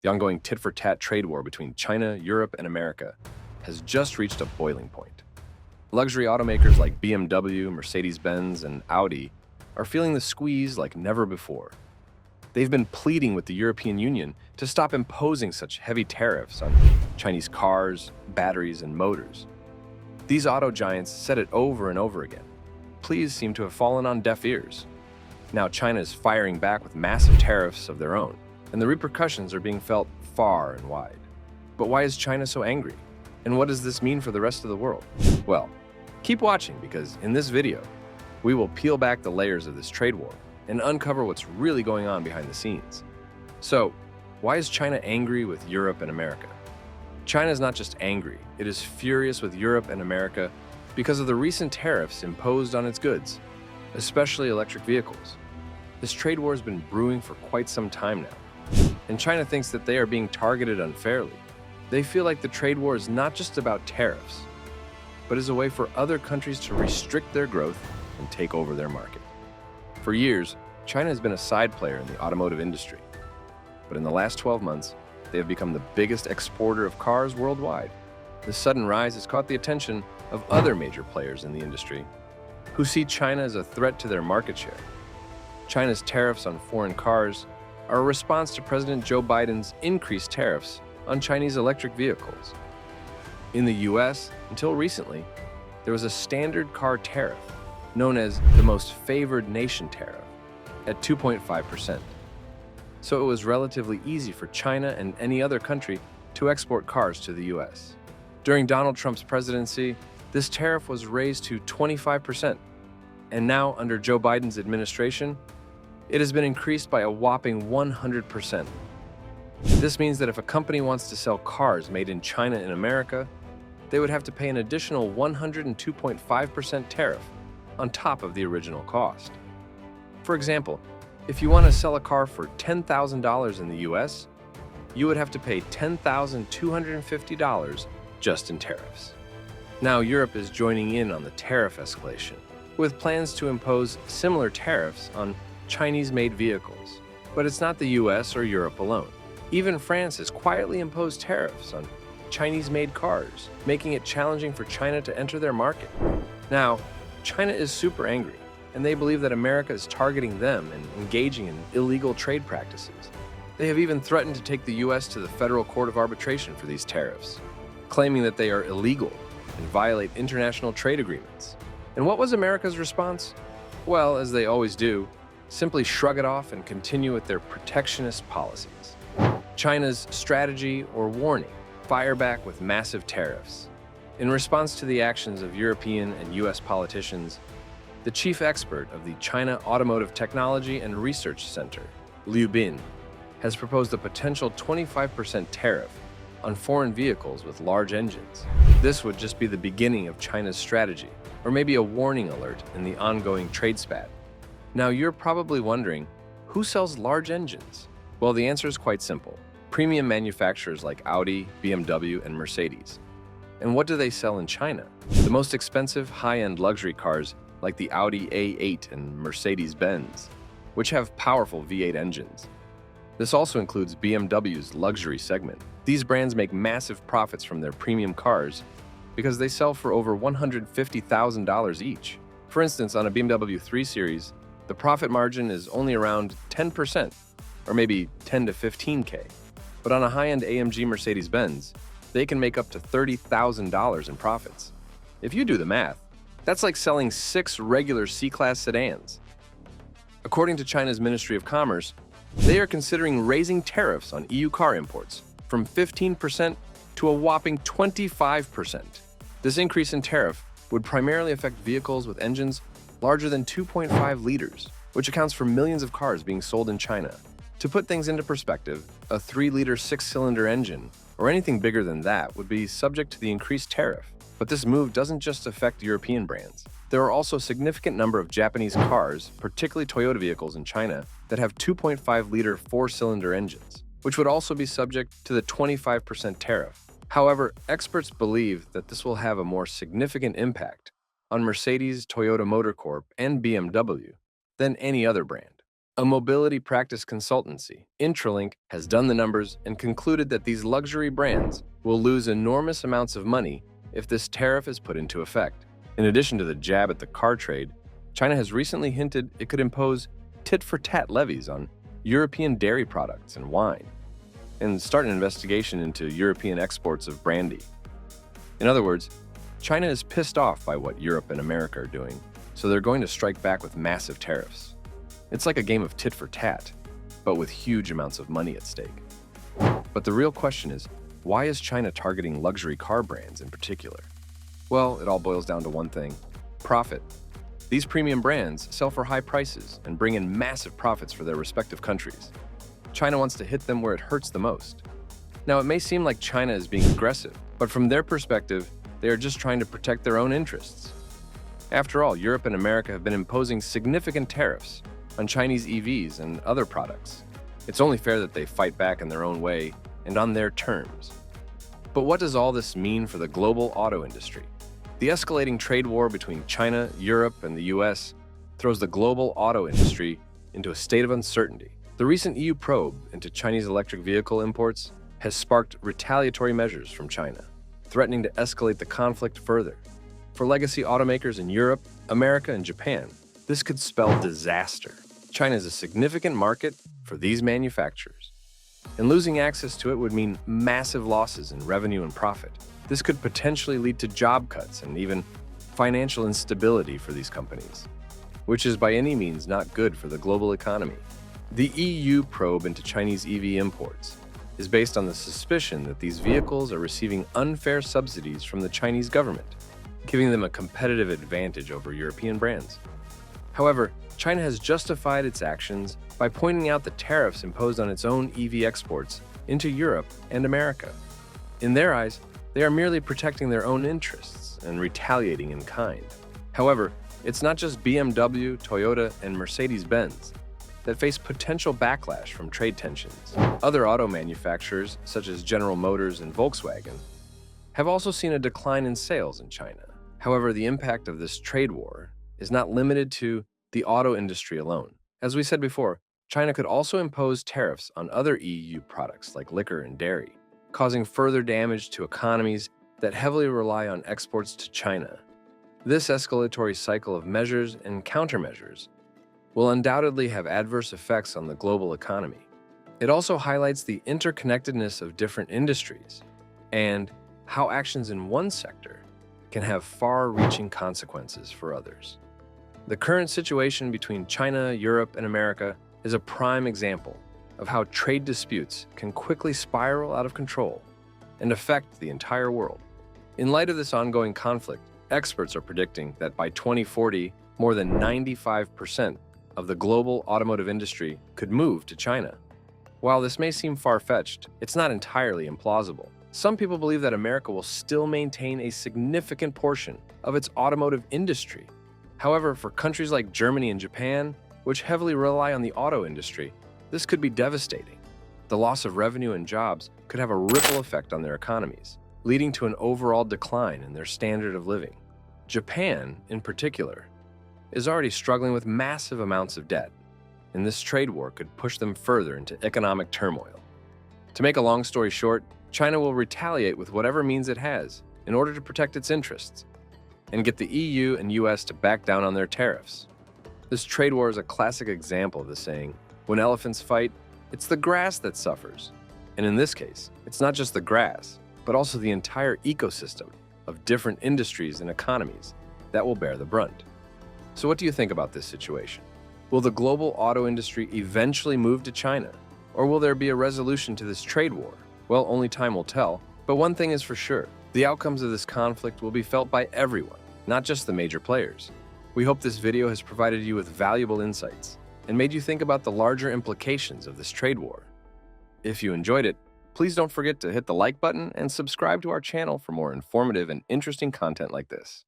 The ongoing tit-for-tat trade war between China, Europe, and America has just reached a boiling point. Luxury automakers like BMW, Mercedes-Benz, and Audi are feeling the squeeze like never before. They've been pleading with the European Union to stop imposing such heavy tariffs on Chinese cars, batteries, and motors. These auto giants said it over and over again. Pleas seem to have fallen on deaf ears. Now China is firing back with massive tariffs of their own, and the repercussions are being felt far and wide. But why is China so angry? And what does this mean for the rest of the world? Well, keep watching, because in this video, we will peel back the layers of this trade war and uncover what's really going on behind the scenes. So, why is China angry with Europe and America? China is not just angry, it is furious with Europe and America because of the recent tariffs imposed on its goods, especially electric vehicles. This trade war has been brewing for quite some time now, and China thinks that they are being targeted unfairly. They feel like the trade war is not just about tariffs, but is a way for other countries to restrict their growth and take over their market. For years, China has been a side player in the automotive industry, but in the last 12 months, they have become the biggest exporter of cars worldwide. This sudden rise has caught the attention of other major players in the industry who see China as a threat to their market share. China's tariffs on foreign cars are a response to President Joe Biden's increased tariffs on Chinese electric vehicles. In the US, until recently, there was a standard car tariff known as the most favored nation tariff at 2.5%. So it was relatively easy for China and any other country to export cars to the US. During Donald Trump's presidency, this tariff was raised to 25%, and now under Joe Biden's administration, it has been increased by a whopping 100%. This means that if a company wants to sell cars made in China in America, they would have to pay an additional 102.5% tariff on top of the original cost. For example, if you want to sell a car for $10,000 in the US, you would have to pay $10,250 just in tariffs. Now Europe is joining in on the tariff escalation, with plans to impose similar tariffs on Chinese-made vehicles. But it's not the US or Europe alone. Even France has quietly imposed tariffs on Chinese-made cars, making it challenging for China to enter their market. Now, China is super angry, and they believe that America is targeting them and engaging in illegal trade practices. They have even threatened to take the US to the Federal Court of Arbitration for these tariffs, claiming that they are illegal and violate international trade agreements. And what was America's response? Well, as they always do, simply shrug it off and continue with their protectionist policies. China's strategy or warning: fire back with massive tariffs. In response to the actions of European and US politicians, the chief expert of the China Automotive Technology and Research Center, Liu Bin, has proposed a potential 25% tariff on foreign vehicles with large engines. This would just be the beginning of China's strategy, or maybe a warning alert in the ongoing trade spat. Now you're probably wondering, who sells large engines? Well, the answer is quite simple: premium manufacturers like Audi, BMW, and Mercedes. And what do they sell in China? The most expensive high-end luxury cars like the Audi A8 and Mercedes-Benz, which have powerful V8 engines. This also includes BMW's luxury segment. These brands make massive profits from their premium cars because they sell for over $150,000 each. For instance, on a BMW 3 Series, the profit margin is only around 10%, or maybe 10 to 15K. But on a high-end AMG Mercedes-Benz, they can make up to $30,000 in profits. If you do the math, that's like selling 6 regular C-Class sedans. According to China's Ministry of Commerce, they are considering raising tariffs on EU car imports from 15% to a whopping 25%. This increase in tariff would primarily affect vehicles with engines larger than 2.5 liters, which accounts for millions of cars being sold in China. To put things into perspective, a 3-liter 6-cylinder engine, or anything bigger than that, would be subject to the increased tariff. But this move doesn't just affect European brands. There are also a significant number of Japanese cars, particularly Toyota vehicles in China, that have 2.5-liter 4-cylinder engines, which would also be subject to the 25% tariff. However, experts believe that this will have a more significant impact on Mercedes, Toyota Motor Corp, and BMW than any other brand. A mobility practice consultancy, Intralink, has done the numbers and concluded that these luxury brands will lose enormous amounts of money if this tariff is put into effect. In addition to the jab at the car trade, China has recently hinted it could impose tit-for-tat levies on European dairy products and wine, and start an investigation into European exports of brandy. In other words, China is pissed off by what Europe and America are doing, so they're going to strike back with massive tariffs. It's like a game of tit-for-tat, but with huge amounts of money at stake. But the real question is, why is China targeting luxury car brands in particular? Well, it all boils down to one thing: profit. These premium brands sell for high prices and bring in massive profits for their respective countries. China wants to hit them where it hurts the most. Now, it may seem like China is being aggressive, but from their perspective, they are just trying to protect their own interests. After all, Europe and America have been imposing significant tariffs on Chinese EVs and other products. It's only fair that they fight back in their own way and on their terms. But what does all this mean for the global auto industry? The escalating trade war between China, Europe, and the US throws the global auto industry into a state of uncertainty. The recent EU probe into Chinese electric vehicle imports has sparked retaliatory measures from China, threatening to escalate the conflict further. For legacy automakers in Europe, America, and Japan, this could spell disaster. China is a significant market for these manufacturers, and losing access to it would mean massive losses in revenue and profit. This could potentially lead to job cuts and even financial instability for these companies, which is by any means not good for the global economy. The EU probe into Chinese EV imports is based on the suspicion that these vehicles are receiving unfair subsidies from the Chinese government, giving them a competitive advantage over European brands. However, China has justified its actions by pointing out the tariffs imposed on its own EV exports into Europe and America. In their eyes, they are merely protecting their own interests and retaliating in kind. However, it's not just BMW, Toyota, and Mercedes-Benz that face potential backlash from trade tensions. Other auto manufacturers, such as General Motors and Volkswagen, have also seen a decline in sales in China. However, the impact of this trade war is not limited to the auto industry alone. As we said before, China could also impose tariffs on other EU products like liquor and dairy, causing further damage to economies that heavily rely on exports to China. This escalatory cycle of measures and countermeasures will undoubtedly have adverse effects on the global economy. It also highlights the interconnectedness of different industries and how actions in one sector can have far-reaching consequences for others. The current situation between China, Europe, and America is a prime example of how trade disputes can quickly spiral out of control and affect the entire world. In light of this ongoing conflict, experts are predicting that by 2040, more than 95% of the global automotive industry could move to China. While this may seem far-fetched, it's not entirely implausible. Some people believe that America will still maintain a significant portion of its automotive industry. However, for countries like Germany and Japan, which heavily rely on the auto industry, this could be devastating. The loss of revenue and jobs could have a ripple effect on their economies, leading to an overall decline in their standard of living. Japan, in particular, is already struggling with massive amounts of debt, and this trade war could push them further into economic turmoil. To make a long story short, China will retaliate with whatever means it has in order to protect its interests and get the EU and US to back down on their tariffs. This trade war is a classic example of the saying, "When elephants fight, it's the grass that suffers." And in this case, it's not just the grass, but also the entire ecosystem of different industries and economies that will bear the brunt. So what do you think about this situation? Will the global auto industry eventually move to China? Or will there be a resolution to this trade war? Well, only time will tell, but one thing is for sure. The outcomes of this conflict will be felt by everyone, not just the major players. We hope this video has provided you with valuable insights and made you think about the larger implications of this trade war. If you enjoyed it, please don't forget to hit the like button and subscribe to our channel for more informative and interesting content like this.